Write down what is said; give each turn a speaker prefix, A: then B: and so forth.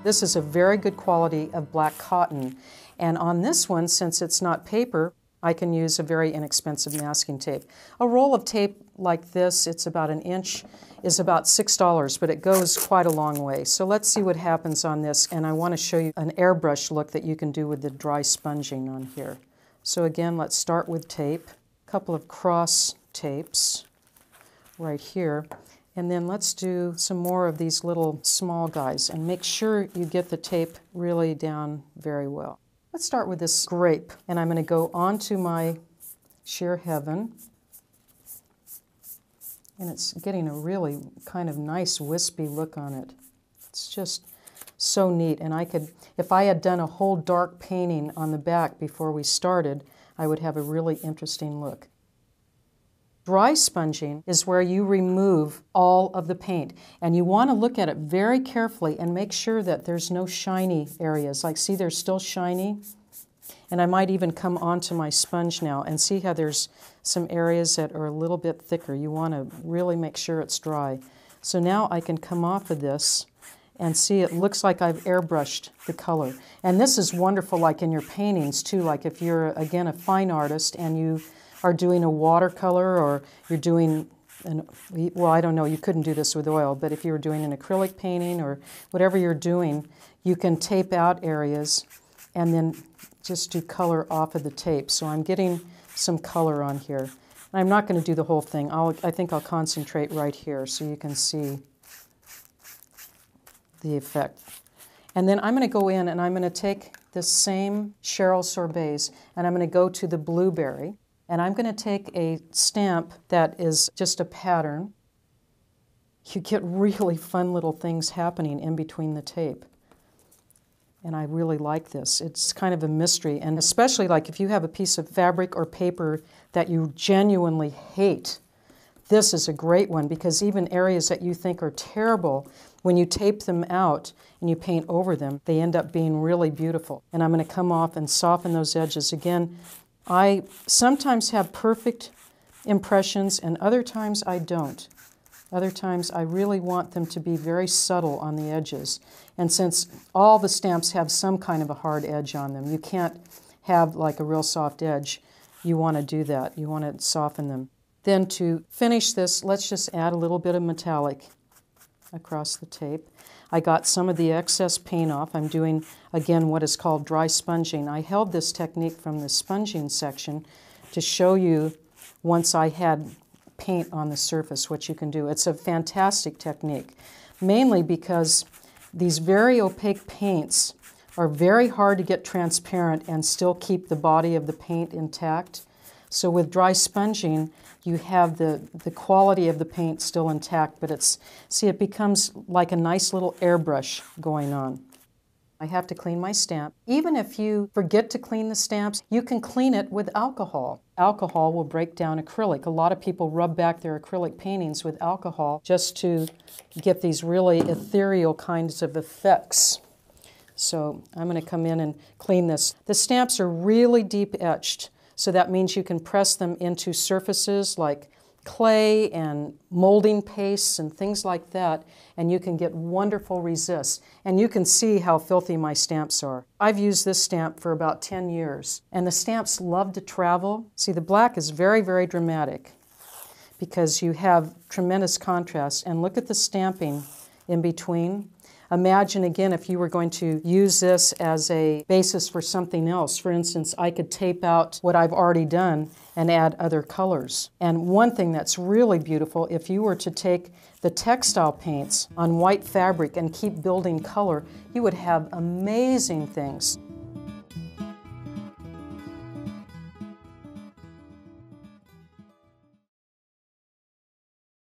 A: This is a very good quality of black cotton. And on this one, since it's not paper, I can use a very inexpensive masking tape. A roll of tape like this, it's about an inch, is about $6, but it goes quite a long way. So let's see what happens on this, and I want to show you an airbrush look that you can do with the dry sponging on here. So again, let's start with tape, a couple of cross tapes right here, and then let's do some more of these little small guys, and make sure you get the tape really down very well. Let's start with this grape, and I'm going to go onto my Sheer Heaven. And it's getting a really kind of nice wispy look on it. It's just so neat. And I could, if I had done a whole dark painting on the back before we started, I would have a really interesting look. Dry sponging is where you remove all of the paint. And you want to look at it very carefully and make sure that there's no shiny areas. Like, see, they're still shiny. And I might even come onto my sponge now and see how there's some areas that are a little bit thicker. You want to really make sure it's dry. So now I can come off of this and see it looks like I've airbrushed the color. And this is wonderful like in your paintings too, like if you're, again, a fine artist and you are doing a watercolor or you're doing, well, I don't know, you couldn't do this with oil, but if you were doing an acrylic painting or whatever you're doing, you can tape out areas and then just do color off of the tape. So I'm getting some color on here. And I'm not going to do the whole thing. I think I'll concentrate right here so you can see the effect. And then I'm going to go in and I'm going to take this same Cheryl Sorbets and I'm going to go to the blueberry and I'm going to take a stamp that is just a pattern. You get really fun little things happening in between the tape. And I really like this. It's kind of a mystery, and especially like if you have a piece of fabric or paper that you genuinely hate, this is a great one because even areas that you think are terrible, when you tape them out and you paint over them, they end up being really beautiful. And I'm going to come off and soften those edges. Again, I sometimes have perfect impressions and other times I don't. Other times I really want them to be very subtle on the edges. And since all the stamps have some kind of a hard edge on them, you can't have like a real soft edge. You want to do that. You want to soften them. Then to finish this, let's just add a little bit of metallic across the tape. I got some of the excess paint off. I'm doing, again, what is called dry sponging. I held this technique from the sponging section to show you once I had paint on the surface, what you can do. It's a fantastic technique, mainly because these very opaque paints are very hard to get transparent and still keep the body of the paint intact. So with dry sponging, you have the quality of the paint still intact, but it becomes like a nice little airbrush going on. I have to clean my stamp. Even if you forget to clean the stamps, you can clean it with alcohol. Alcohol will break down acrylic. A lot of people rub back their acrylic paintings with alcohol just to get these really ethereal kinds of effects. So I'm going to come in and clean this. The stamps are really deep etched, so that means you can press them into surfaces like clay and molding pastes and things like that, and you can get wonderful resists. And you can see how filthy my stamps are. I've used this stamp for about 10 years, and the stamps love to travel. See, the black is very, very dramatic because you have tremendous contrast. And look at the stamping in between. Imagine, again, if you were going to use this as a basis for something else. For instance, I could tape out what I've already done and add other colors. And one thing that's really beautiful, if you were to take the textile paints on white fabric and keep building color, you would have amazing things.